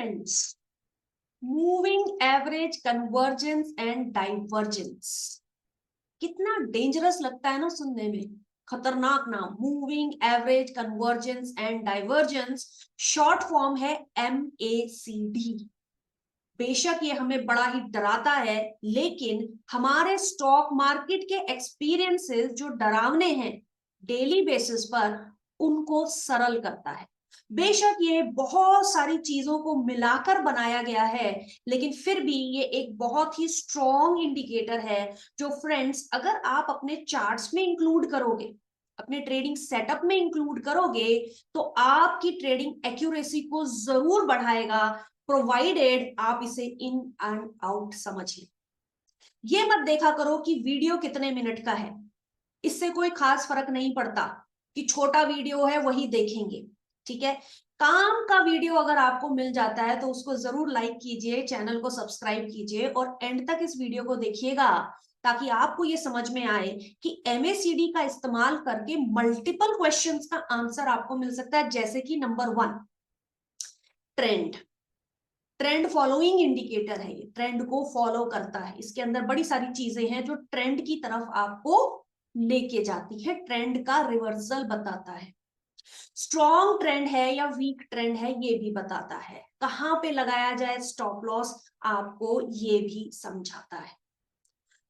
Friends, moving average, convergence and divergence. कितना dangerous लगता है ना सुनने में, खतरनाक नाम, moving average, convergence and divergence. Short form है MACD। बेशक ये हमें बड़ा ही डराता है, लेकिन हमारे स्टॉक मार्केट के एक्सपीरियंसेस जो डरावने हैं डेली बेसिस पर, उनको सरल करता है। बेशक ये बहुत सारी चीजों को मिलाकर बनाया गया है, लेकिन फिर भी ये एक बहुत ही स्ट्रॉन्ग इंडिकेटर है जो फ्रेंड्स, अगर आप अपने चार्ट्स में इंक्लूड करोगे, अपने ट्रेडिंग सेटअप में इंक्लूड करोगे, तो आपकी ट्रेडिंग एक्यूरेसी को जरूर बढ़ाएगा, प्रोवाइडेड आप इसे इन एंड आउट समझ लें। ये मत देखा करो कि वीडियो कितने मिनट का है, इससे कोई खास फर्क नहीं पड़ता कि छोटा वीडियो है वही देखेंगे, ठीक है। काम का वीडियो अगर आपको मिल जाता है तो उसको जरूर लाइक कीजिए, चैनल को सब्सक्राइब कीजिए और एंड तक इस वीडियो को देखिएगा, ताकि आपको ये समझ में आए कि MACD का इस्तेमाल करके मल्टीपल क्वेश्चंस का आंसर आपको मिल सकता है। जैसे कि number 1, trend. Trend following indicator है, ये ट्रेंड को फॉलो करता है। इसके अंदर बड़ी सारी चीजें हैं जो ट्रेंड की तरफ आपको लेके जाती है, ट्रेंड का रिवर्सल बताता है, स्ट्रॉन्ग ट्रेंड है या वीक ट्रेंड है ये भी बताता है, कहां पे लगाया जाए स्टॉप लॉस आपको ये भी समझाता है।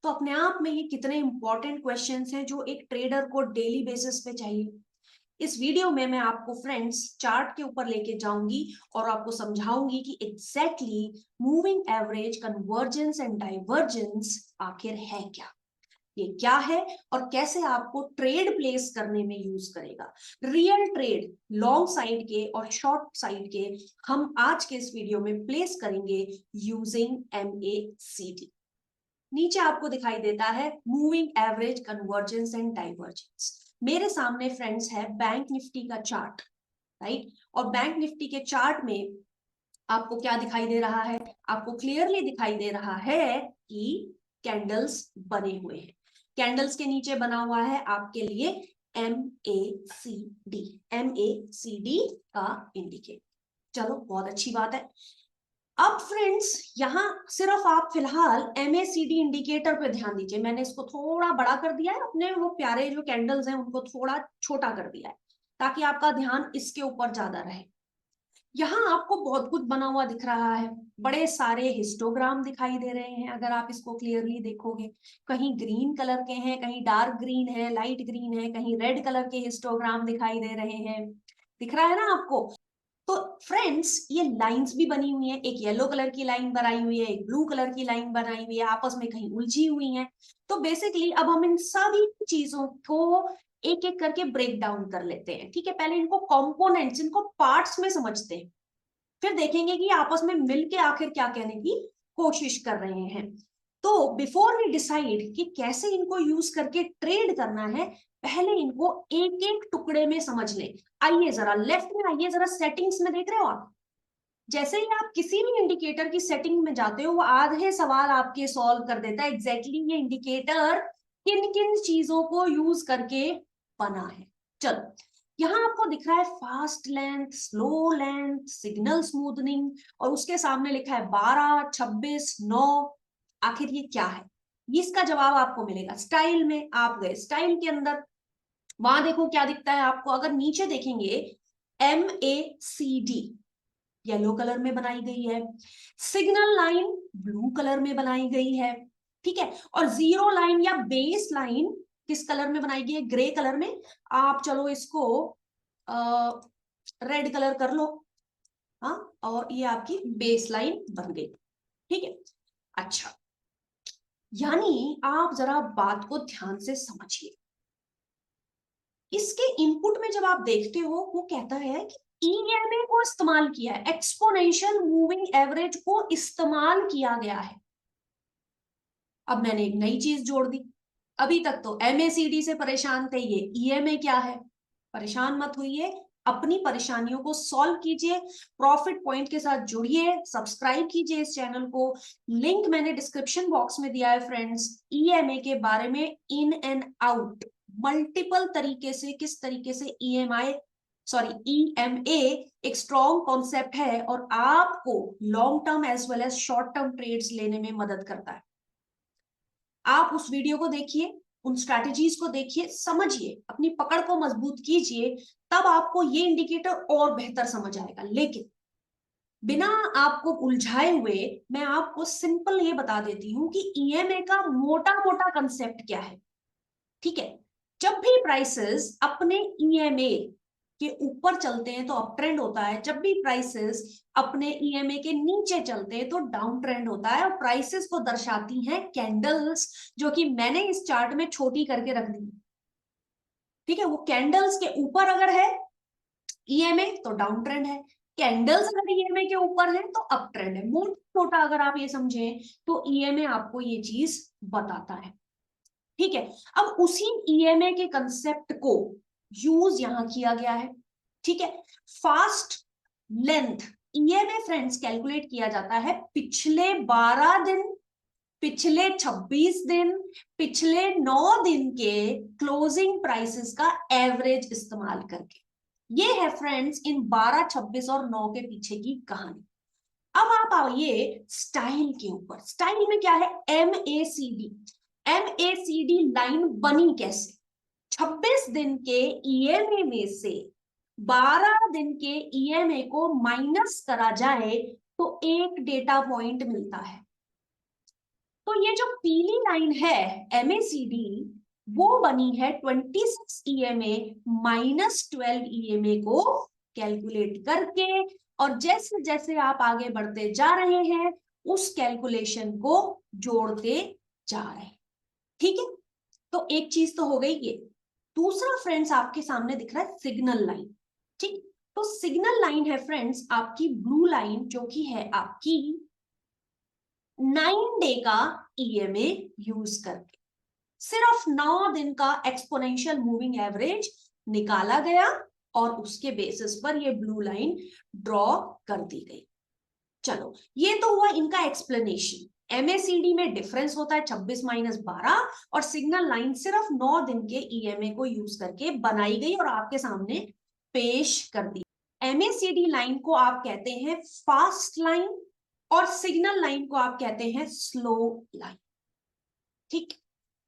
तो अपने आप में ये कितने इंपॉर्टेंट क्वेश्चंस हैं जो एक ट्रेडर को डेली बेसिस पे चाहिए। इस वीडियो में मैं आपको फ्रेंड्स चार्ट के ऊपर लेके जाऊंगी और आपको समझाऊंगी कि exactly moving average, convergence and divergence आखिर है क्या, ये क्या है और कैसे आपको ट्रेड प्लेस करने में यूज करेगा। रियल ट्रेड लॉन्ग साइड के और शॉर्ट साइड के हम आज के इस वीडियो में प्लेस करेंगे यूजिंग MACD। नीचे आपको दिखाई देता है moving average, convergence and divergence. मेरे सामने फ्रेंड्स है बैंक निफ्टी का चार्ट, राइट। और बैंक निफ्टी के चार्ट में आपको क्या दिखाई दे रहा है, आपको क्लियरली दिखाई दे रहा है कि कैंडल्स बने हुए हैं। कैंडल्स के नीचे बना हुआ है आपके लिए MACD, MACD का इंडिकेटर। चलो बहुत अच्छी बात है। अब फ्रेंड्स यहां सिर्फ आप फिलहाल MACD इंडिकेटर पे ध्यान दीजिए। मैंने इसको थोड़ा बड़ा कर दिया है, अपने वो प्यारे जो कैंडल्स हैं उनको थोड़ा छोटा कर दिया है, ताकि आपका ध्यान इसके ऊपर ज्यादा रहे। यहाँ आपको बहुत कुछ बना हुआ दिख रहा है, बड़े सारे हिस्टोग्राम दिखाई दे रहे हैं। अगर आप इसको क्लियरली देखोगे, कहीं ग्रीन कलर के हैं, कहीं डार्क ग्रीन है, लाइट ग्रीन है, कहीं रेड कलर के हिस्टोग्राम दिखाई दे रहे हैं, दिख रहा है ना आपको। तो फ्रेंड्स ये लाइंस भी बनी हुई है, एक येलो कलर की लाइन बनाई हुई है, एक ब्लू कलर की लाइन बनाई हुई है, आपस में कहीं उलझी हुई है। तो बेसिकली अब हम इन सभी चीजों को एक एक करके ब्रेक डाउन कर लेते हैं, ठीक है। पहले इनको कंपोनेंट्स, इनको पार्ट्स में समझते हैं, फिर देखेंगे कि आपस में मिलके आखिर क्या कहने की कोशिश कर रहे हैं। तो बिफोर वी डिसाइड कि कैसे इनको यूज करके ट्रेड करना है, पहले इनको एक एक टुकड़े में समझ लें। आइए जरा लेफ्ट में आइए, जरा सेटिंग्स में देख रहे हो आप, जैसे ही आप किसी भी इंडिकेटर की सेटिंग में जाते हो वो आधे सवाल आपके सॉल्व कर देता है, एग्जैक्टली ये इंडिकेटर किन किन चीजों को यूज करके बना है। चलो यहां आपको दिख रहा है fast length, slow length, signal smoothening, और उसके सामने लिखा है 12, 26, 9। आखिर ये क्या है, इसका जवाब आपको मिलेगा स्टाइल में। आप गए स्टाइल के अंदर, वहां देखो क्या दिखता है आपको। अगर नीचे देखेंगे MACD येलो कलर में बनाई गई है, सिग्नल लाइन ब्लू कलर में बनाई गई है, ठीक है। और जीरो लाइन या बेस लाइन किस कलर में बनाई गई है, ग्रे कलर में। आप चलो इसको रेड कलर कर लो, हाँ, और ये आपकी बेस लाइन बन गई, ठीक है। अच्छा, यानी आप जरा बात को ध्यान से समझिए। इसके इनपुट में जब आप देखते हो, वो कहता है कि EMA को इस्तेमाल किया है, एक्सपोनेंशियल मूविंग एवरेज को इस्तेमाल किया गया है। अब मैंने एक नई चीज जोड़ दी। अभी तक तो MACD से परेशान थे, ये EMA क्या है। परेशान मत होइए, अपनी परेशानियों को सॉल्व कीजिए, प्रॉफिट पॉइंट के साथ जुड़िए, सब्सक्राइब कीजिए इस चैनल को। लिंक मैंने डिस्क्रिप्शन बॉक्स में दिया है फ्रेंड्स। EMA के बारे में इन एंड आउट, मल्टीपल तरीके से किस तरीके से EMI सॉरी EMA एक स्ट्रॉन्ग कॉन्सेप्ट है और आपको long term as well as short term trades लेने में मदद करता है। आप उस वीडियो को देखिए, उन स्ट्रैटेजीज को देखिए, समझिए, अपनी पकड़ को मजबूत कीजिए, तब आपको ये इंडिकेटर और बेहतर समझ आएगा। लेकिन बिना आपको उलझाए हुए मैं आपको सिंपल ये बता देती हूं कि EMA का मोटा मोटा कंसेप्ट क्या है। ठीक है, जब भी प्राइसेस अपने EMA के ऊपर चलते हैं तो अप ट्रेंड होता है, जब भी प्राइसेस अपने EMA के नीचे चलते हैं तो डाउन ट्रेंड होता है। और प्राइसेस को दर्शाती हैं कैंडल्स, जो कि मैंने इस चार्ट में छोटी करके रख दी। ठीक है, वो कैंडल्स के ऊपर अगर है EMA तो डाउन ट्रेंड है, कैंडल्स अगर EMA के ऊपर है तो अप ट्रेंड है। मोटा मोटा अगर आप ये समझें तो EMA आपको ये चीज बताता है। ठीक है, अब उसी EMA के कंसेप्ट को यूज यहां किया गया है। ठीक है, fast length EMA friends calculate किया जाता है पिछले 12 दिन, पिछले 26 दिन, पिछले 9 दिन के क्लोजिंग प्राइसेस का एवरेज इस्तेमाल करके। ये है फ्रेंड्स इन 12, 26 और 9 के पीछे की कहानी। अब आप आइए स्टाइल के ऊपर। स्टाइल में क्या है? MACD लाइन बनी कैसे? 26 दिन के EMA में से 12 दिन के EMA को माइनस करा जाए तो एक डेटा पॉइंट मिलता है। तो ये जो पीली लाइन है MACD, वो बनी है 26 EMA माइनस 12 EMA को कैलकुलेट करके, और जैसे जैसे आप आगे बढ़ते जा रहे हैं उस कैलकुलेशन को जोड़ते जा रहे हैं। ठीक है, तो एक चीज तो हो गई ये। दूसरा फ्रेंड्स आपके सामने दिख रहा है सिग्नल लाइन। ठीक, तो सिग्नल लाइन है फ्रेंड्स आपकी ब्लू लाइन, जो कि है आपकी 9 डे का EMA यूज करके सिर्फ 9 दिन का एक्सपोनेंशियल मूविंग एवरेज निकाला गया और उसके बेसिस पर ये ब्लू लाइन ड्रॉ कर दी गई। चलो, ये तो हुआ इनका एक्सप्लेनेशन। MACD में डिफरेंस होता है 26 माइनस 12, और सिग्नल लाइन सिर्फ 9 दिन के EMA को यूज करके बनाई गई और आपके सामने पेश कर दी। MACD लाइन को आप कहते हैं फास्ट लाइन और सिग्नल लाइन को आप कहते हैं स्लो लाइन। ठीक,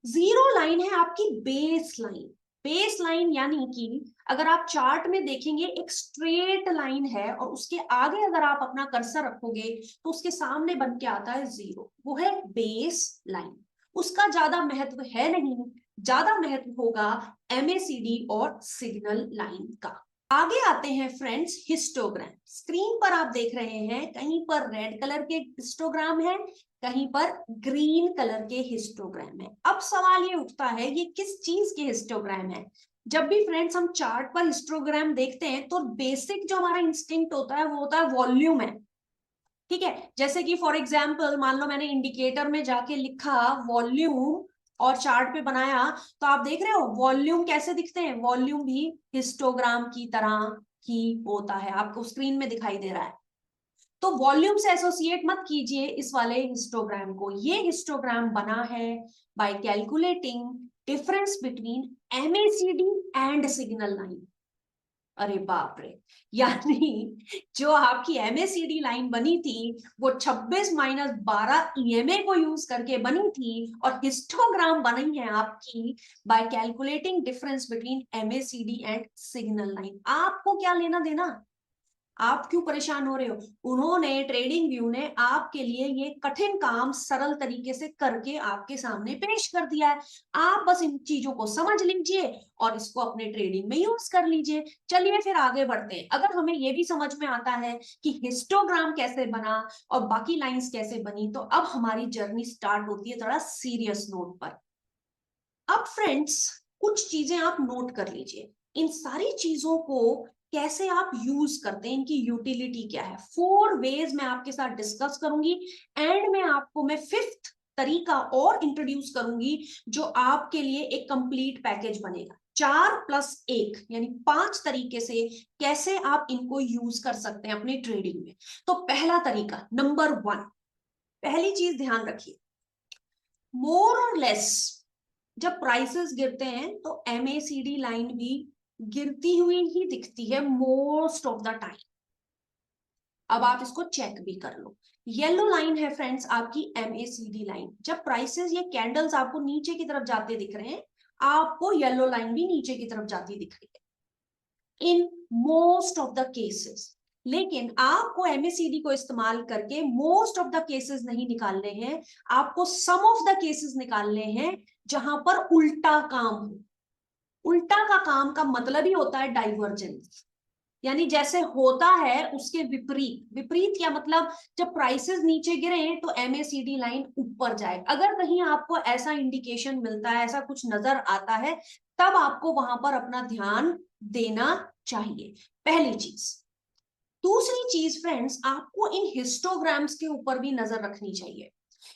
जीरो लाइन है आपकी बेस लाइन। बेस लाइन यानी कि अगर आप चार्ट में देखेंगे एक स्ट्रेट लाइन है और उसके आगे अगर आप अपना कर्सर रखोगे तो उसके सामने बन के आता है जीरो, वो है बेस लाइन। उसका ज्यादा महत्व है नहीं, ज्यादा महत्व होगा MACD और सिग्नल लाइन का। आगे आते हैं फ्रेंड्स हिस्टोग्राम। स्क्रीन पर आप देख रहे हैं कहीं पर रेड कलर के हिस्टोग्राम है, कहीं पर ग्रीन कलर के हिस्टोग्राम है। अब सवाल ये उठता है ये किस चीज के हिस्टोग्राम है? जब भी फ्रेंड्स हम चार्ट पर हिस्टोग्राम देखते हैं तो बेसिक जो हमारा इंस्टिंक्ट होता है वो होता है वॉल्यूम है। ठीक है, जैसे कि फॉर एग्जाम्पल मान लो मैंने इंडिकेटर में जाके लिखा वॉल्यूम और चार्ट पे बनाया, तो आप देख रहे हो वॉल्यूम कैसे दिखते हैं। वॉल्यूम भी हिस्टोग्राम की तरह ही होता है, आपको स्क्रीन में दिखाई दे रहा है। तो वॉल्यूम से एसोसिएट मत कीजिए इस वाले हिस्टोग्राम को। ये हिस्टोग्राम बना है bye calculating difference between MACD and signal line. अरे बाप रे, यानी जो आपकी MACD लाइन बनी थी वो 26 माइनस 12 EMA को यूज करके बनी थी, और हिस्टोग्राम बनी है आपकी bye calculating difference between MACD and signal line. आपको क्या लेना देना? आप क्यों परेशान हो रहे हो? उन्होंने ट्रेडिंग व्यू ने आपके लिए ये कठिन काम सरल तरीके से करके आपके सामने पेश कर दिया है। आप बस इन चीजों को समझ लीजिए और इसको अपने ट्रेडिंग में यूज कर लीजिए। चलिए फिर आगे बढ़ते हैं। अगर हमें ये भी समझ में आता है कि हिस्टोग्राम कैसे बना और बाकी लाइंस कैसे बनी, तो अब हमारी जर्नी स्टार्ट होती है थोड़ा सीरियस नोट पर। अब फ्रेंड्स कुछ चीजें आप नोट कर लीजिए। इन सारी चीजों को कैसे आप यूज करते हैं, इनकी यूटिलिटी क्या है, 4 वेज मैं आपके साथ डिस्कस करूंगी। एंड में आपको मैं 5th तरीका और इंट्रोड्यूस करूंगी जो आपके लिए एक कंप्लीट पैकेज बनेगा। 4+1 यानी 5 तरीके से कैसे आप इनको यूज कर सकते हैं अपने ट्रेडिंग में। तो पहला तरीका, नंबर 1, पहली चीज ध्यान रखिए, मोर और लेस जब प्राइसेस गिरते हैं तो MACD लाइन भी गिरती हुई ही दिखती है मोस्ट ऑफ द टाइम। अब आप इसको चेक भी कर लो। येलो लाइन है फ्रेंड्स आपकी MACD लाइन। जब प्राइसेस ये कैंडल्स आपको नीचे की तरफ जाते दिख रहे हैं, आपको येलो लाइन भी नीचे की तरफ जाती दिख रही है in most of the cases. लेकिन आपको MACD को इस्तेमाल करके मोस्ट ऑफ द केसेस नहीं निकालने हैं, आपको सम ऑफ द केसेस निकालने हैं जहां पर उल्टा काम हो। उल्टा का काम का मतलब ही होता है डाइवर्जेंस, यानी जैसे होता है उसके विपरीत। विपरीत क्या मतलब, जब प्राइसेस नीचे गिरे तो MACD लाइन ऊपर जाए। अगर कहीं आपको ऐसा इंडिकेशन मिलता है, ऐसा कुछ नजर आता है, तब आपको वहां पर अपना ध्यान देना चाहिए, पहली चीज। दूसरी चीज फ्रेंड्स, आपको इन हिस्टोग्राम्स के ऊपर भी नजर रखनी चाहिए।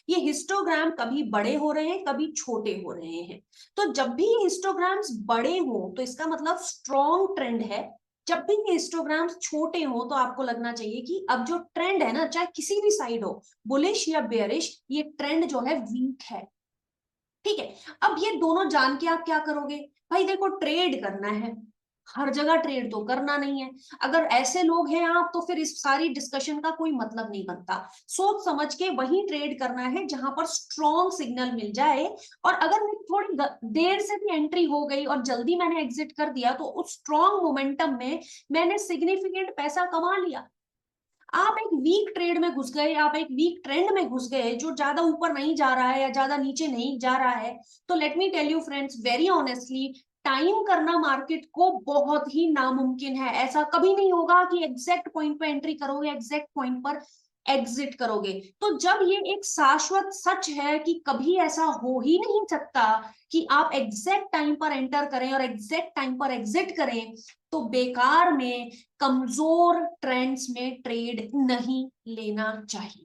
ये हिस्टोग्राम कभी बड़े हो रहे हैं, कभी छोटे हो रहे हैं। तो जब भी ये हिस्टोग्राम्स बड़े हो तो इसका मतलब स्ट्रॉन्ग ट्रेंड है। जब भी ये हिस्टोग्राम्स छोटे हो तो आपको लगना चाहिए कि अब जो ट्रेंड है ना, चाहे किसी भी साइड हो, बुलिश या बेयरिश, ये ट्रेंड जो है वीक है। ठीक है, अब ये दोनों जान के आप क्या करोगे? भाई देखो, ट्रेड करना है, हर जगह ट्रेड तो करना नहीं है। अगर ऐसे लोग हैं आप, तो फिर इस सारी डिस्कशन का कोई मतलब नहीं बनता। सोच समझ के वही ट्रेड करना है जहां पर स्ट्रॉन्ग सिग्नल मिल जाए। और अगर मेरी थोड़ी देर से भी एंट्री हो गई और जल्दी मैंने एग्जिट कर दिया, तो उस स्ट्रॉन्ग मोमेंटम में मैंने सिग्निफिकेंट पैसा कमा लिया। आप एक वीक ट्रेड में घुस गए, आप एक वीक ट्रेंड में घुस गए जो ज्यादा ऊपर नहीं जा रहा है या ज्यादा नीचे नहीं जा रहा है, तो let me tell you friends very honestly, time करना मार्केट को बहुत ही नामुमकिन है। ऐसा कभी नहीं होगा कि एग्जैक्ट पॉइंट पे एंट्री करोगे, एग्जैक्ट पॉइंट पर एग्जिट करोगे। तो जब ये एक शाश्वत सच है कि कभी ऐसा हो ही नहीं सकता कि आप एग्जैक्ट टाइम पर एंटर करें और एग्जैक्ट टाइम पर एग्जिट करें, तो बेकार में कमजोर ट्रेंड्स में ट्रेड नहीं लेना चाहिए।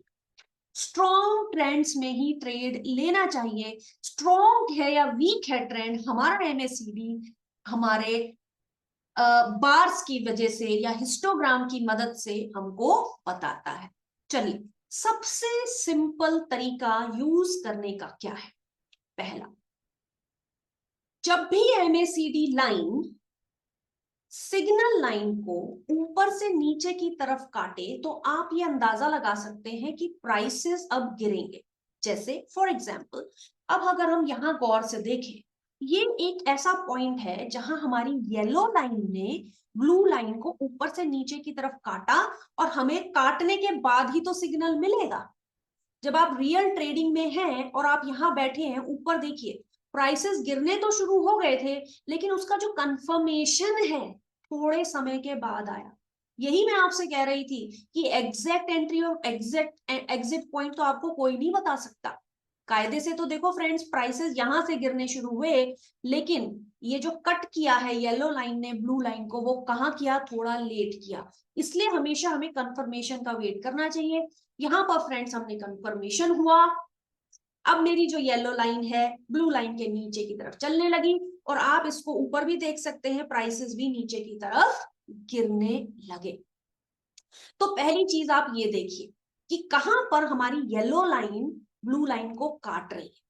स्ट्रॉन्ग ट्रेंड्स में ही ट्रेड लेना चाहिए। स्ट्रॉन्ग है या वीक है ट्रेंड, हमारा MACD हमारे बार्स की वजह से या हिस्टोग्राम की मदद से हमको बताता है। चलिए, सबसे सिंपल तरीका यूज करने का क्या है? पहला, जब भी MACD लाइन सिग्नल लाइन को ऊपर से नीचे की तरफ काटे, तो आप ये अंदाजा लगा सकते हैं कि प्राइसेस अब गिरेंगे। जैसे फॉर एग्जांपल, अब अगर हम यहां गौर से देखें, ये एक ऐसा पॉइंट है जहां हमारी येलो लाइन ने ब्लू लाइन को ऊपर से नीचे की तरफ काटा, और हमें काटने के बाद ही तो सिग्नल मिलेगा। जब आप रियल ट्रेडिंग में हैं और आप यहां बैठे हैं, ऊपर देखिए, प्राइसेस गिरने तो शुरू हो गए थे, लेकिन उसका जो कंफर्मेशन है थोड़े समय के बाद आया। यही मैं आपसे कह रही थी कि एग्जैक्ट एंट्री और एग्जैक्ट एग्जिट पॉइंट तो आपको कोई नहीं बता सकता। कायदे से तो देखो फ्रेंड्स, प्राइसेस यहां से गिरने शुरू हुए, लेकिन ये जो कट किया है येलो लाइन ने ब्लू लाइन को, वो कहाँ किया? थोड़ा लेट किया। इसलिए हमेशा हमें कंफर्मेशन का वेट करना चाहिए। यहां पर फ्रेंड्स हमने कंफर्मेशन हुआ, अब मेरी जो येलो लाइन है ब्लू लाइन के नीचे की तरफ चलने लगी, और आप इसको ऊपर भी देख सकते हैं, प्राइसेस भी नीचे की तरफ गिरने लगे। तो पहली चीज आप ये देखिए कि कहां पर हमारी येलो लाइन ब्लू लाइन को काट रही है।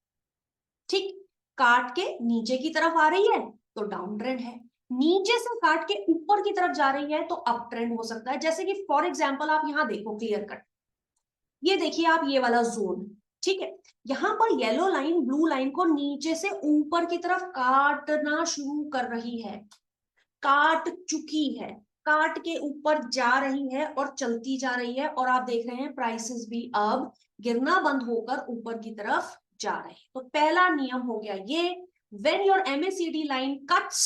ठीक, काट के नीचे की तरफ आ रही है तो डाउन ट्रेंड है, नीचे से काट के ऊपर की तरफ जा रही है तो अप ट्रेंड हो सकता है। जैसे कि फॉर एग्जांपल आप यहां देखो क्लियर कट, ये देखिए आप ये वाला जोन, ठीक है, यहां पर येलो लाइन ब्लू लाइन को नीचे से ऊपर की तरफ काटना शुरू कर रही है, काट चुकी है, काट के ऊपर जा रही है और चलती जा रही है। और आप देख रहे हैं प्राइसेस भी अब गिरना बंद होकर ऊपर की तरफ जा रहे हैं। तो पहला नियम हो गया ये, when your MACD line cuts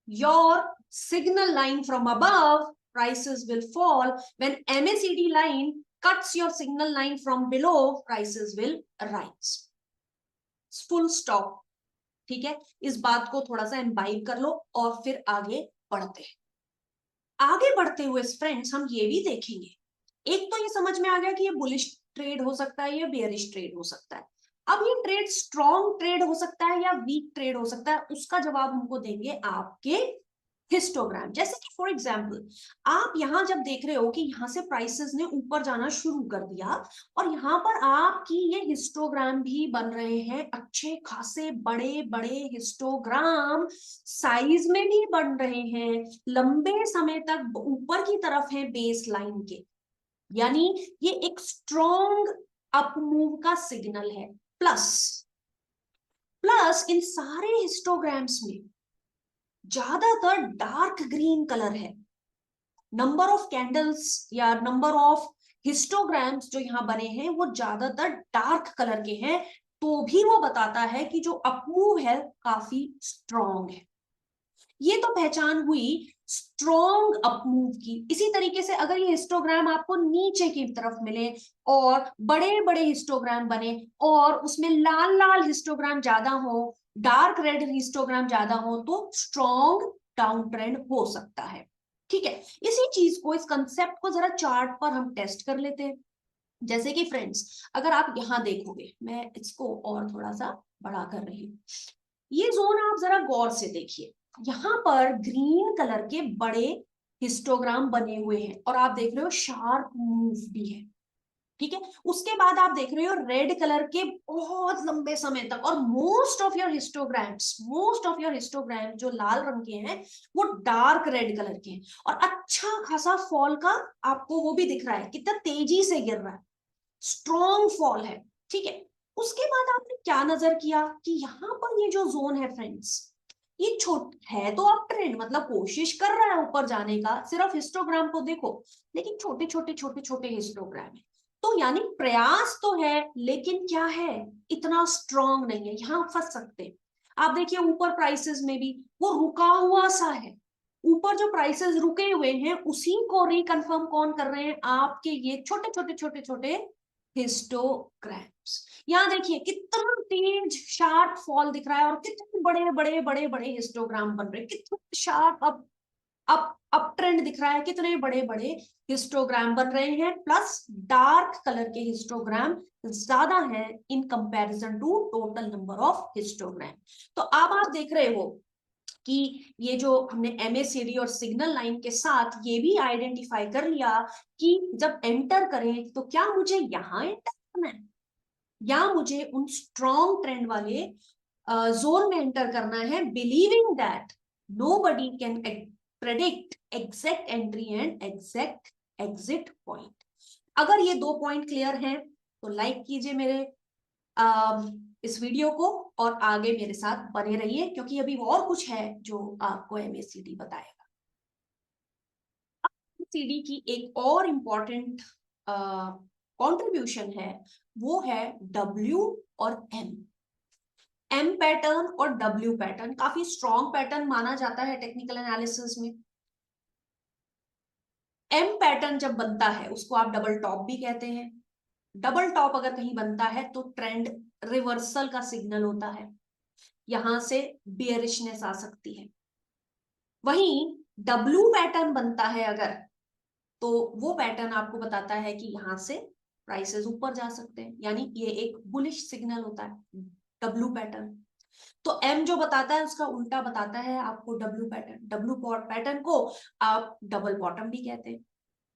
your signal line from above, prices will fall. When MACD line cuts your signal line from below, prices will rise. Full stop. ठीक है, इस बात को थोड़ा सा इम्बाइब कर लो और फिर आगे बढ़ते हैं। आगे बढ़ते हुए फ्रेंड्स हम ये भी देखेंगे, एक तो ये समझ में आ गया कि ये बुलिश ट्रेड हो सकता है या बेयरिश ट्रेड हो सकता है। अब ये ट्रेड स्ट्रॉन्ग ट्रेड हो सकता है या वीक ट्रेड हो सकता है, उसका जवाब हमको देंगे आपके हिस्टोग्राम। जैसे कि फॉर एग्जाम्पल आप यहां जब देख रहे हो कि यहां से प्राइसेस ने ऊपर जाना शुरू कर दिया और यहाँ पर आपकी ये हिस्टोग्राम भी बन रहे हैं, अच्छे खासे बड़े बड़े हिस्टोग्राम साइज में भी बन रहे हैं, लंबे समय तक ऊपर की तरफ है बेस लाइन के, यानी ये एक स्ट्रॉन्ग अप मूव का सिग्नल है। प्लस प्लस इन सारे हिस्टोग्राम्स में ज्यादातर डार्क ग्रीन कलर है। नंबर ऑफ कैंडल्स या नंबर ऑफ हिस्टोग्राम्स जो यहां बने हैं वो ज्यादातर डार्क कलर के हैं, तो भी वो बताता है कि जो अपमूव है काफी स्ट्रॉन्ग है। ये तो पहचान हुई स्ट्रॉन्ग अपमूव की। इसी तरीके से अगर ये हिस्टोग्राम आपको नीचे की तरफ मिले और बड़े बड़े हिस्टोग्राम बने और उसमें लाल लाल हिस्टोग्राम ज्यादा हो, डार्क रेड हिस्टोग्राम ज्यादा हो, तो स्ट्रॉन्ग डाउन ट्रेंड हो सकता है। ठीक है, इसी चीज को, इस कंसेप्ट को जरा चार्ट पर हम टेस्ट कर लेते हैं। जैसे कि फ्रेंड्स अगर आप यहां देखोगे, मैं इसको और थोड़ा सा बड़ा कर रही हूं, ये जोन आप जरा गौर से देखिए, यहां पर ग्रीन कलर के बड़े हिस्टोग्राम बने हुए हैं और आप देख रहे हो शार्प मूव भी है। ठीक है, उसके बाद आप देख रहे हो रेड कलर के बहुत लंबे समय तक, और मोस्ट ऑफ योर हिस्टोग्राम जो लाल रंग के हैं वो डार्क रेड कलर के हैं, और अच्छा खासा फॉल का आपको वो भी दिख रहा है, कितना तेजी से गिर रहा है, स्ट्रॉन्ग फॉल है। ठीक है, उसके बाद आपने क्या नजर किया कि यहाँ पर ये जो जोन है फ्रेंड्स, ये छोट है तो अप ट्रेंड, मतलब कोशिश कर रहा है ऊपर जाने का, सिर्फ हिस्टोग्राम को देखो, लेकिन छोटे छोटे छोटे छोटे हिस्टोग्राम है, तो यानी प्रयास तो है लेकिन क्या है, इतना स्ट्रॉन्ग नहीं है, यहां फंस सकते हैं। आप देखिए ऊपर प्राइसेस में भी वो रुका हुआ सा है, ऊपर जो प्राइसेस रुके हुए हैं उसी को रिकन्फर्म कौन कर रहे हैं, आपके ये छोटे छोटे छोटे छोटे हिस्टोग्राम्स। यहां देखिए कितना तेज शार्प फॉल दिख रहा है और कितने बड़े बड़े बड़े बड़े हिस्टोग्राम बन रहे हैं, कितना शार्प अप ट्रेंड दिख रहा है, कितने बड़े बड़े हिस्टोग्राम बन रहे हैं, प्लस डार्क कलर के हिस्टोग्राम ज्यादा है in comparison to total number of histogram. तो अब आप देख रहे हो कि ये जो हमने एमएसीडी और सिग्नल लाइन के साथ ये भी आइडेंटिफाई कर लिया कि जब एंटर करें तो क्या मुझे यहां एंटर करना है या मुझे उन स्ट्रॉन्ग ट्रेंड वाले जोन में एंटर करना है, believing that nobody can predict exact entry and exact exit point. अगर ये दो पॉइंट क्लियर हैं तो लाइक कीजिए मेरे इस वीडियो को और आगे मेरे साथ बने रहिए, क्योंकि अभी और कुछ है जो आपको एमएसीडी बताएगा। एमएसीडी की एक और इंपॉर्टेंट कंट्रीब्यूशन है, वो है डब्ल्यू और एम। एम पैटर्न और डब्ल्यू पैटर्न काफी स्ट्रॉन्ग पैटर्न माना जाता है टेक्निकल एनालिसिस में। एम पैटर्न जब बनता है उसको आप डबल टॉप भी कहते हैं। डबल टॉप अगर कहीं बनता है तो ट्रेंड रिवर्सल का सिग्नल होता है, यहां से बियरिशनेस आ सकती है। वहीं डब्ल्यू पैटर्न बनता है अगर, तो वो पैटर्न आपको बताता है कि यहां से प्राइसेस ऊपर जा सकते हैं, यानी ये एक बुलिश सिग्नल होता है डब्ल्यू पैटर्न। तो एम जो बताता है उसका उल्टा बताता है आपको डब्ल्यू पैटर्न। डब्ल्यू पैटर्न को आप डबल बॉटम भी कहते हैं।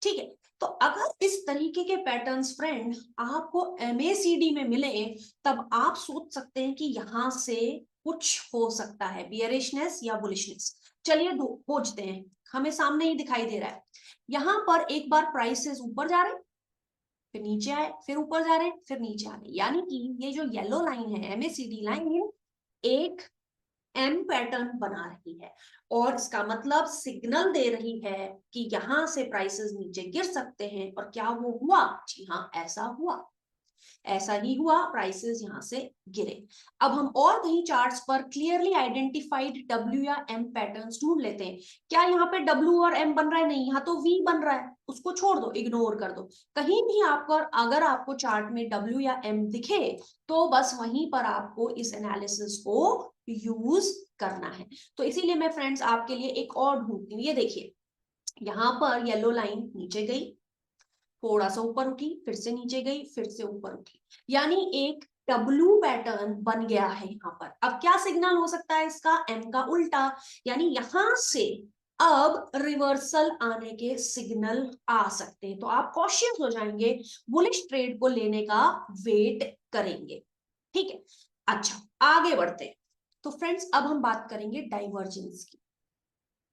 ठीक है, तो अगर इस तरीके के पैटर्न्स फ्रेंड आपको एमएसीडी में मिले, तब आप सोच सकते हैं कि यहां से कुछ हो सकता है, बियरिशनेस या बुलिशनेस। चलिए खोजते हैं, हमें सामने ही दिखाई दे रहा है, यहां पर एक बार प्राइसेस ऊपर जा रहे, फिर नीचे आए, फिर ऊपर जा रहे, फिर नीचे आ रहे, यानी कि ये जो येलो लाइन है एमएसीडी लाइन एक एम पैटर्न बना रही है, और इसका मतलब सिग्नल दे रही है कि यहां से प्राइसेस नीचे गिर सकते हैं। और क्या वो हुआ, जी हाँ ऐसा हुआ, ऐसा ही हुआ, प्राइसेस यहां से गिरे। अब हम और कहीं चार्ट्स पर क्लियरली आइडेंटिफाइड डब्ल्यू या एम पैटर्न्स ढूंढ लेते हैं। क्या यहाँ पे डब्ल्यू और एम बन रहा है, नहीं, यहाँ तो वी बन रहा है, उसको छोड़ दो, इग्नोर कर दो। कहीं भी आपको अगर आपको चार्ट में डब्ल्यू या एम दिखे तो बस वहीं पर आपको इस एनालिसिस को यूज करना है। तो इसीलिए मैं फ्रेंड्स आपके लिए एक और ढूंढती हूँ, ये देखिए यहां पर येलो लाइन नीचे गई, थोड़ा सा ऊपर उठी, फिर से नीचे गई, फिर से ऊपर उठी, यानी एक डब्ल्यू पैटर्न बन गया है यहाँ पर। अब क्या सिग्नल हो सकता है इसका, एम का उल्टा, यानी यहां से अब रिवर्सल आने के सिग्नल आ सकते हैं, तो आप कॉशियस हो जाएंगे, बुलिश ट्रेड को लेने का वेट करेंगे। ठीक है, अच्छा आगे बढ़ते हैं। तो फ्रेंड्स अब हम बात करेंगे डाइवर्जेंस की।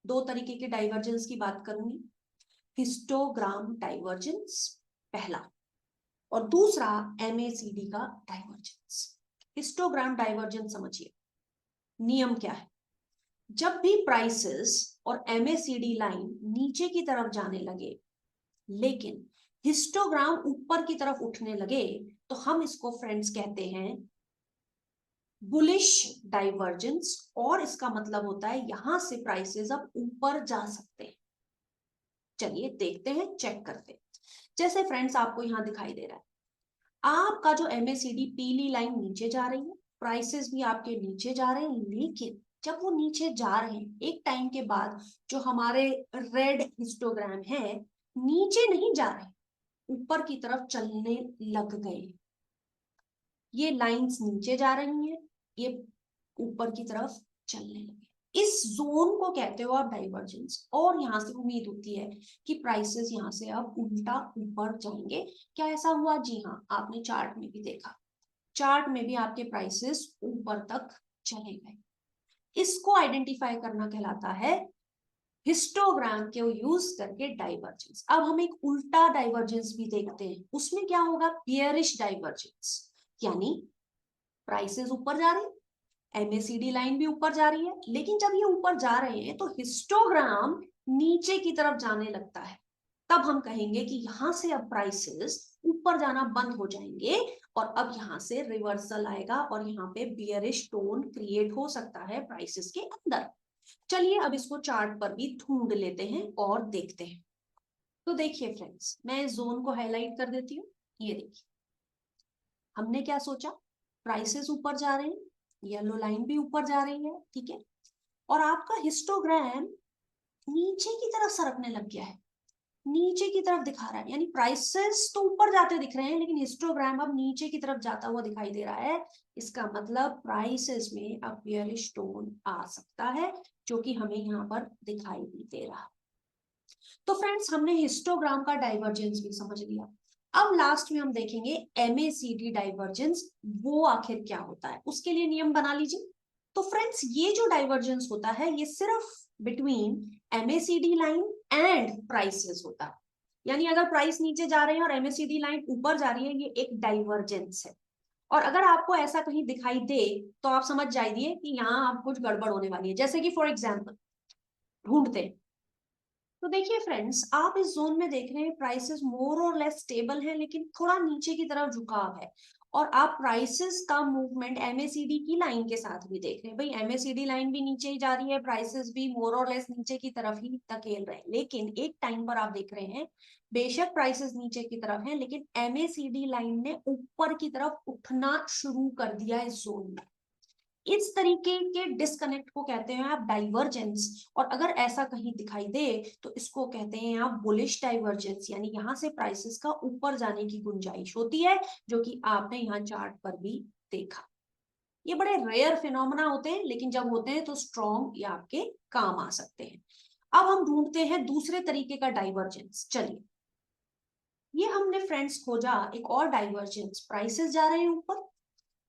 दो तरीके के डाइवर्जेंस की बात करूंगी, हिस्टोग्राम डाइवर्जेंस पहला, और दूसरा एमएसीडी का डाइवर्जेंस। हिस्टोग्राम डाइवर्जेंस समझिए, नियम क्या है। जब भी प्राइसेस और एमएसीडी लाइन नीचे की तरफ जाने लगे लेकिन हिस्टोग्राम ऊपर की तरफ उठने लगे, तो हम इसको फ्रेंड्स कहते हैं बुलिश डाइवर्जेंस, और इसका मतलब होता है यहां से प्राइसेस अब ऊपर जा सकते हैं। चलिए देखते हैं, चेक करते हैं। जैसे फ्रेंड्स आपको यहां दिखाई दे रहा है, आपका जो एमएसीडी पीली लाइन नीचे जा रही है, प्राइसेस भी आपके नीचे जा रहे हैं, लेकिन जब वो नीचे जा रहे हैं एक टाइम के बाद जो हमारे रेड हिस्टोग्राम है नीचे नहीं जा रहे, ऊपर की तरफ चलने लग गए। ये लाइंस नीचे जा रही हैं, ये ऊपर की तरफ चलने लगे। इस जोन को कहते हो आप डाइवर्जेंस, और यहां से उम्मीद होती है कि प्राइसेस यहां से अब उल्टा ऊपर जाएंगे। क्या ऐसा हुआ? जी हाँ, आपने चार्ट में भी देखा, चार्ट में भी आपके प्राइसेस ऊपर तक चले गए। इसको आइडेंटिफाई करना कहलाता है हिस्टोग्राम के यूज करके डाइवर्जेंस। अब हम एक उल्टा डाइवर्जेंस भी देखते हैं, उसमें क्या होगा? बियरिश डाइवर्जेंस, यानी प्राइसेस ऊपर जा रहे हैं, एमएसीडी लाइन भी ऊपर जा रही है, लेकिन जब ये ऊपर जा रहे हैं तो हिस्टोग्राम नीचे की तरफ जाने लगता है। तब हम कहेंगे कि यहां से अब प्राइसेस ऊपर जाना बंद हो जाएंगे और अब यहां से रिवर्सल आएगा और यहाँ पे बियरिश टोन क्रिएट हो सकता है प्राइसेस के अंदर। चलिए अब इसको चार्ट पर भी ढूंढ लेते हैं और देखते हैं। तो देखिए फ्रेंड्स, मैं इस जोन को हाईलाइट कर देती हूँ। ये देखिए, हमने क्या सोचा, प्राइसेस ऊपर जा रहे हैं, येलो लाइन भी ऊपर जा रही है, ठीक है, और आपका हिस्टोग्राम नीचे की तरफ सरकने लग गया है, नीचे की तरफ दिखा रहा है, यानी प्राइसेस तो ऊपर जाते दिख रहे हैं लेकिन हिस्टोग्राम अब नीचे की तरफ जाता हुआ दिखाई दे रहा है। इसका मतलब प्राइसेस में अब बियरिश टोन आ सकता है, जो कि हमें यहाँ पर दिखाई भी दे रहा। तो फ्रेंड्स हमने हिस्टोग्राम का डाइवर्जेंस भी समझ लिया। अब लास्ट में हम देखेंगे एमएसीडी डाइवर्जेंस, वो आखिर क्या होता है, उसके लिए नियम बना लीजिए। तो फ्रेंड्स ये जो डाइवर्जेंस होता है ये सिर्फ between MACD line and prices होता है, यानी अगर प्राइस नीचे जा रहे हैं और एमएसीडी लाइन ऊपर जा रही है, ये एक डाइवर्जेंस है। और अगर आपको ऐसा कहीं दिखाई दे तो आप समझ जाइए कि यहाँ आप कुछ गड़बड़ होने वाली है। जैसे कि फॉर एग्जाम्पल ढूंढते हैं, तो देखिए फ्रेंड्स, आप इस जोन में देख रहे हैं प्राइसेस मोर और लेस स्टेबल है, लेकिन थोड़ा नीचे की तरफ झुकाव है। और आप प्राइसेस का मूवमेंट एमएसीडी की लाइन के साथ भी देख रहे हैं। भाई एमएसीडी लाइन भी नीचे ही जा रही है, प्राइसेस भी मोर और लेस नीचे की तरफ ही धकेल रहे हैं, लेकिन एक टाइम पर आप देख रहे हैं बेशक प्राइसेस नीचे की तरफ है लेकिन एमएसीडी लाइन ने ऊपर की तरफ उठना शुरू कर दिया इस जोन में। इस तरीके के डिस्कनेक्ट को कहते हैं आप डाइवर्जेंस। और अगर ऐसा कहीं दिखाई दे तो इसको कहते हैं आप बुलिश डाइवर्जेंस, यानी यहां से प्राइसेस का ऊपर जाने की गुंजाइश होती है, जो कि आपने यहाँ चार्ट पर भी देखा। ये बड़े रेयर फिनोमेना होते हैं, लेकिन जब होते हैं तो स्ट्रॉन्ग या आपके काम आ सकते हैं। अब हम ढूंढते हैं दूसरे तरीके का डाइवर्जेंस। चलिए, ये हमने फ्रेंड्स खोजा एक और डाइवर्जेंस, प्राइसेस जा रहे हैं ऊपर,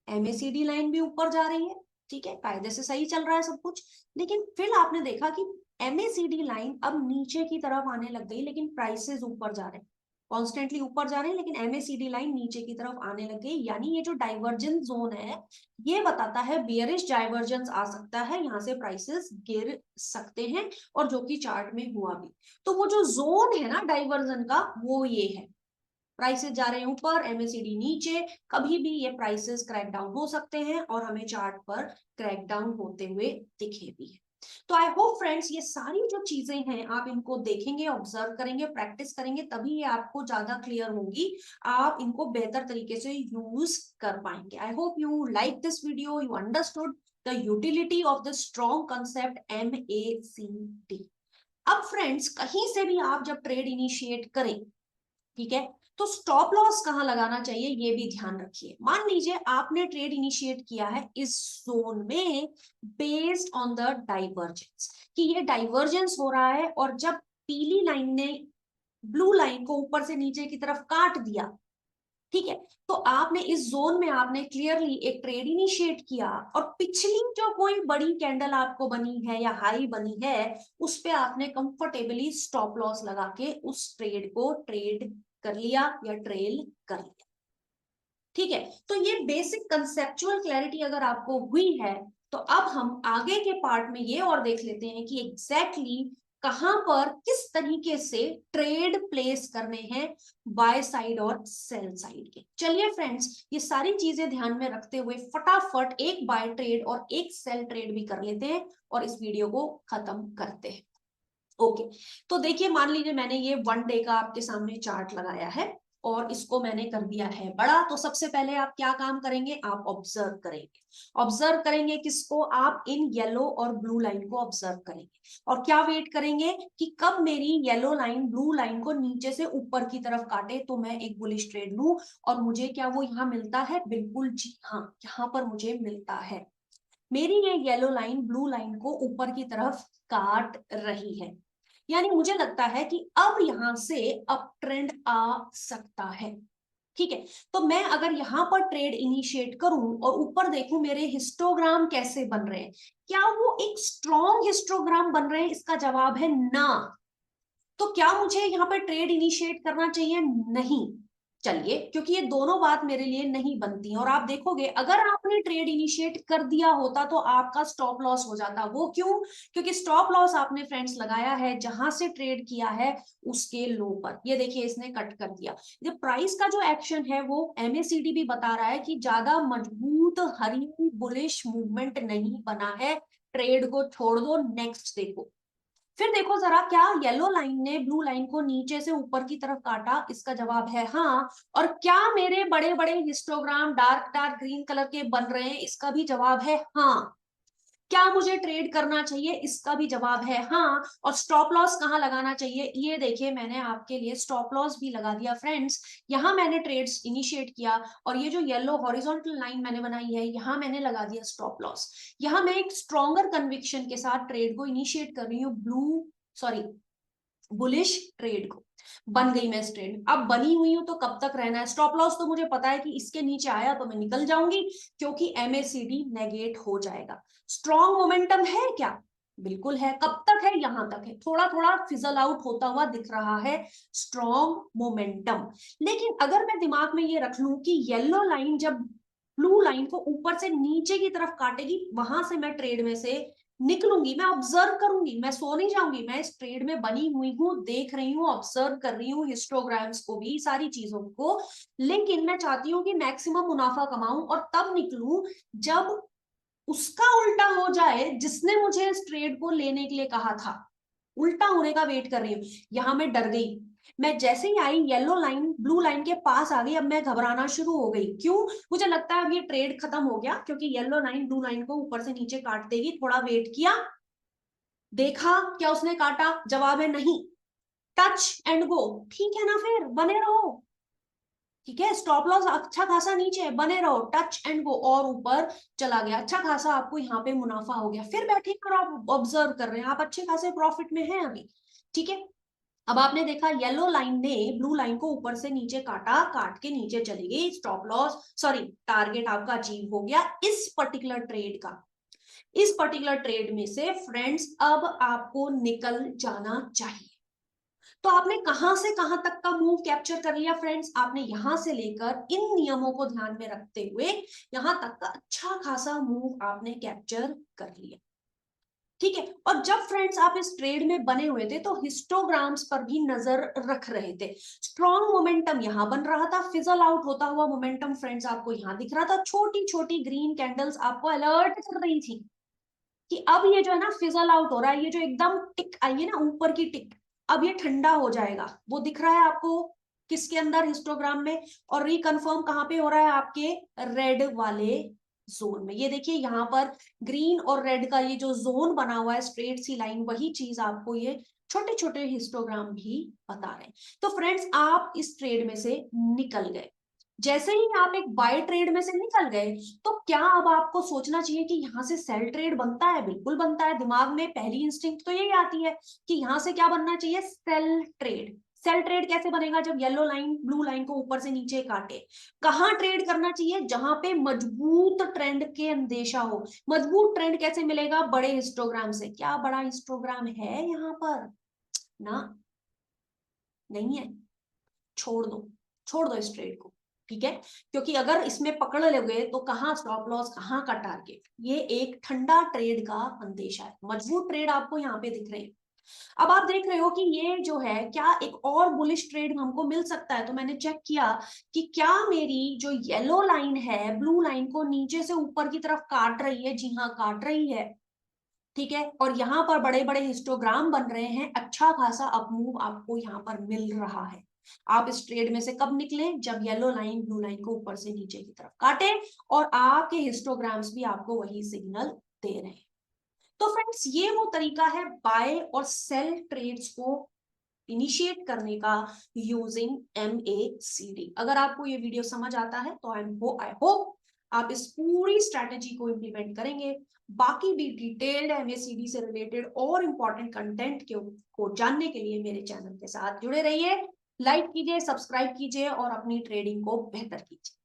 एमएसीडी लाइन भी ऊपर जा रही है, ठीक है, कायदे से सही चल रहा है सब कुछ, लेकिन फिर आपने देखा कि एमएसीडी लाइन अब नीचे की तरफ आने लग गई लेकिन प्राइसेस ऊपर जा रहे हैं, कॉन्स्टेंटली ऊपर जा रहे हैं लेकिन एमएसीडी लाइन नीचे की तरफ आने लग गई। यानी ये जो डाइवर्जेंस जोन है ये बताता है बियरिश डाइवर्जेंस आ सकता है, यहाँ से प्राइसेस गिर सकते हैं, और जो कि चार्ट में हुआ भी। तो वो जो जोन है ना डाइवर्जन का, वो ये है, प्राइसेस जा रहे हैं ऊपर, एमएसीडी नीचे, कभी भी ये प्राइसेस क्रैक डाउन हो सकते हैं और हमें चार्ट पर क्रैक डाउन होते हुए दिखे भी है। तो आई होप फ्रेंड्स ये सारी जो चीजें हैं आप इनको देखेंगे, ऑब्जर्व करेंगे, प्रैक्टिस करेंगे, तभी ये आपको ज्यादा क्लियर होगी, आप इनको बेहतर तरीके से यूज कर पाएंगे। I hope you like this video, you understood the utility of the strong concept MACD। अब फ्रेंड्स कहीं से भी आप जब ट्रेड इनिशिएट करें, ठीक है, तो स्टॉप लॉस कहाँ लगाना चाहिए ये भी ध्यान रखिए। मान लीजिए आपने ट्रेड इनिशिएट किया है इस जोन में बेस्ड ऑन द डाइवर्जेंस, कि ये डाइवर्जेंस हो रहा है और जब पीली लाइन ने ब्लू लाइन को ऊपर से नीचे की तरफ काट दिया, ठीक है, तो आपने इस जोन में आपने क्लियरली एक ट्रेड इनिशिएट किया और पिछली जो कोई बड़ी कैंडल आपको बनी है या हाई बनी है उस पे आपने कंफर्टेबली स्टॉप लॉस लगा के उस ट्रेड को ट्रेड कर लिया या ट्रेल कर लिया। ठीक है, तो ये बेसिक कंसेप्चुअल क्लैरिटी अगर आपको हुई है तो अब हम आगे के पार्ट में ये और देख लेते हैं कि एग्जैक्टली कहां पर किस तरीके से ट्रेड प्लेस करने हैं बाय साइड और सेल साइड के। चलिए फ्रेंड्स, ये सारी चीजें ध्यान में रखते हुए फटाफट एक बाय ट्रेड और एक सेल ट्रेड भी कर लेते हैं और इस वीडियो को खत्म करते हैं। ओके, तो देखिए मान लीजिए मैंने ये 1 डे का आपके सामने चार्ट लगाया है और इसको मैंने कर दिया है बड़ा। तो सबसे पहले आप क्या काम करेंगे, आप ऑब्जर्व करेंगे। ऑब्जर्व करेंगे किसको, आप इन येलो और ब्लू लाइन को ऑब्जर्व करेंगे और क्या वेट करेंगे कि कब मेरी येलो लाइन ब्लू लाइन को नीचे से ऊपर की तरफ काटे तो मैं एक बुलिश ट्रेड लूं। और मुझे क्या वो यहाँ मिलता है, बिल्कुल जी हाँ, यहाँ पर मुझे मिलता है। मेरी ये येलो लाइन ब्लू लाइन को ऊपर की तरफ काट रही है, यानी मुझे लगता है कि अब यहां से अप ट्रेंड आ सकता है। ठीक है, तो मैं अगर यहां पर ट्रेड इनिशिएट करूं और ऊपर देखूं मेरे हिस्टोग्राम कैसे बन रहे हैं, क्या वो एक स्ट्रॉन्ग हिस्टोग्राम बन रहे हैं, इसका जवाब है ना। तो क्या मुझे यहाँ पर ट्रेड इनिशिएट करना चाहिए, नहीं। चलिए, क्योंकि ये दोनों बात मेरे लिए नहीं बनती और आप देखोगे अगर आपने ट्रेड इनिशिएट कर दिया होता तो आपका स्टॉप लॉस हो जाता। वो क्यों, क्योंकि स्टॉप लॉस आपने फ्रेंड्स लगाया है जहां से ट्रेड किया है उसके लो पर। ये देखिए इसने कट कर दिया। ये प्राइस का जो एक्शन है वो MACD भी बता रहा है कि ज्यादा मजबूत हरी बुलिश मूवमेंट नहीं बना है, ट्रेड को छोड़ दो, नेक्स्ट देखो। फिर देखो जरा, क्या येलो लाइन ने ब्लू लाइन को नीचे से ऊपर की तरफ काटा, इसका जवाब है हाँ। और क्या मेरे बड़े बड़े histogram dark dark green colour के बन रहे हैं, इसका भी जवाब है हाँ। क्या मुझे ट्रेड करना चाहिए, इसका भी जवाब है हाँ। और स्टॉप लॉस कहाँ लगाना चाहिए, ये देखिए मैंने आपके लिए स्टॉप लॉस भी लगा दिया फ्रेंड्स। यहाँ मैंने ट्रेड्स इनिशिएट किया और ये जो येलो हॉरिजॉन्टल लाइन मैंने बनाई है यहाँ मैंने लगा दिया स्टॉप लॉस। यहाँ मैं एक स्ट्रॉन्गर कन्विक्शन के साथ ट्रेड को इनिशिएट कर रही हूँ बुलिश ट्रेड को। बन गई मैं इस ट्रेड, अब बनी हुई हूं तो कब तक रहना है। स्टॉप लॉस तो मुझे पता है कि इसके नीचे आया तो मैं निकल जाऊंगी क्योंकि MACD नेगेट हो जाएगा। स्ट्रॉन्ग मोमेंटम है क्या, बिल्कुल है। कब तक है, यहां तक है, थोड़ा थोड़ा फिजल आउट होता हुआ दिख रहा है स्ट्रॉन्ग मोमेंटम। लेकिन अगर मैं दिमाग में ये रख लूं कि येलो लाइन जब ब्लू लाइन को ऊपर से नीचे की तरफ काटेगी वहां से मैं ट्रेड में से निकलूंगी, मैं ऑब्जर्व करूंगी, मैं सो नहीं जाऊंगी, मैं इस ट्रेड में बनी हुई हूँ, देख रही हूँ, ऑब्जर्व कर रही हूँ हिस्टोग्राम्स को भी, सारी चीजों को। लेकिन मैं चाहती हूँ कि मैक्सिमम मुनाफा कमाऊं और तब निकलूं जब उसका उल्टा हो जाए जिसने मुझे इस ट्रेड को लेने के लिए कहा था। उल्टा होने का वेट कर रही हूँ। यहां मैं डर गई, मैं जैसे ही आई येलो लाइन ब्लू लाइन के पास आ गई, अब मैं घबराना शुरू हो गई। क्यों, मुझे लगता है अब ये ट्रेड खत्म हो गया क्योंकि येलो लाइन ब्लू लाइन को ऊपर से नीचे काट देगी। थोड़ा वेट किया, देखा क्या उसने काटा, जवाब है नहीं। टच एंड गो, ठीक है ना, फिर बने रहो। ठीक है, स्टॉप लॉस अच्छा खासा नीचे है, बने रहो, टच एंड गो और ऊपर चला गया, अच्छा खासा आपको यहाँ पे मुनाफा हो गया। फिर बैठे और आप ऑब्जर्व कर रहे हैं, आप अच्छे खासे प्रॉफिट में हैं अभी। ठीक है, अब आपने देखा येलो लाइन ने ब्लू लाइन को ऊपर से नीचे काटा, काट के नीचे चली गई, स्टॉप लॉस सॉरी टारगेट आपका अचीव हो गया इस पर्टिकुलर ट्रेड का। इस पर्टिकुलर ट्रेड में से फ्रेंड्स अब आपको निकल जाना चाहिए। तो आपने कहां से कहां तक का मूव कैप्चर कर लिया फ्रेंड्स, आपने यहां से लेकर इन नियमों को ध्यान में रखते हुए यहां तक का अच्छा खासा मूव आपने कैप्चर कर लिया। ठीक है, और जब फ्रेंड्स आप इस ट्रेड में बने हुए थे तो हिस्टोग्राम्स पर भी नजर रख रहे थे। स्ट्रॉन्ग मोमेंटम यहां बन रहा था, फिजल आउट होता हुआ मोमेंटम फ्रेंड्स आपको यहां दिख रहा था, छोटी छोटी ग्रीन कैंडल्स आपको अलर्ट कर रही थी कि अब ये जो है ना फिजल आउट हो रहा है। ये जो एकदम टिक आई है ना ऊपर की टिक, अब ये ठंडा हो जाएगा। वो दिख रहा है आपको किसके अंदर, हिस्टोग्राम में। और रिकन्फर्म कहां पे हो रहा है, आपके रेड वाले जोन में। ये देखिए यहाँ पर ग्रीन और रेड का ये जो जोन बना हुआ है, स्ट्रेट सी लाइन, वही चीज आपको ये छोटे छोटे हिस्टोग्राम भी बता रहे हैं। तो फ्रेंड्स, आप इस ट्रेड में से निकल गए। जैसे ही आप एक बाय ट्रेड में से निकल गए, तो क्या अब आपको सोचना चाहिए कि यहां से सेल ट्रेड बनता है? बिल्कुल बनता है। दिमाग में पहली इंस्टिंक्ट तो यही आती है कि यहां से क्या बनना चाहिए? Cell trade. सेल ट्रेड कैसे बनेगा? जब येलो लाइन ब्लू लाइन को ऊपर से नीचे काटे। कहां ट्रेड करना चाहिए? जहां पे मजबूत ट्रेंड के अंदेशा हो। मजबूत ट्रेंड कैसे मिलेगा? बड़े हिस्टोग्राम से। क्या बड़ा हिस्टोग्राम है यहाँ पर? ना, नहीं है। छोड़ दो, छोड़ दो इस ट्रेड को, ठीक है? क्योंकि अगर इसमें पकड़ लोगे तो कहाँ स्टॉप लॉस, कहाँ का टारगेट, ये एक ठंडा ट्रेड का अंदेशा है। मजबूत ट्रेड आपको यहाँ पे दिख रहे हैं। अब आप देख रहे हो कि ये जो है, क्या एक और बुलिश ट्रेड हमको मिल सकता है? तो मैंने चेक किया कि क्या मेरी जो येलो लाइन है ब्लू लाइन को नीचे से ऊपर की तरफ काट रही है। जी हाँ, काट रही है, ठीक है। और यहाँ पर बड़े बड़े हिस्टोग्राम बन रहे हैं। अच्छा खासा अपमूव आपको यहाँ पर मिल रहा है। आप इस ट्रेड में से कब निकले? जब येलो लाइन ब्लू लाइन को ऊपर से नीचे की तरफ काटे, और आपके हिस्टोग्राम्स भी आपको वही सिग्नल दे रहे हैं। तो फ्रेंड्स, ये वो तरीका है बाय और सेल ट्रेड्स को इनिशिएट करने का यूजिंग MACD। अगर आपको ये वीडियो समझ आता है तो आई होप आप इस पूरी स्ट्रैटेजी को इंप्लीमेंट करेंगे। बाकी भी डिटेल्ड MACD से रिलेटेड और इंपॉर्टेंट कंटेंट को जानने के लिए मेरे चैनल के साथ जुड़े रहिए। लाइक कीजिए, सब्सक्राइब कीजिए और अपनी ट्रेडिंग को बेहतर कीजिए।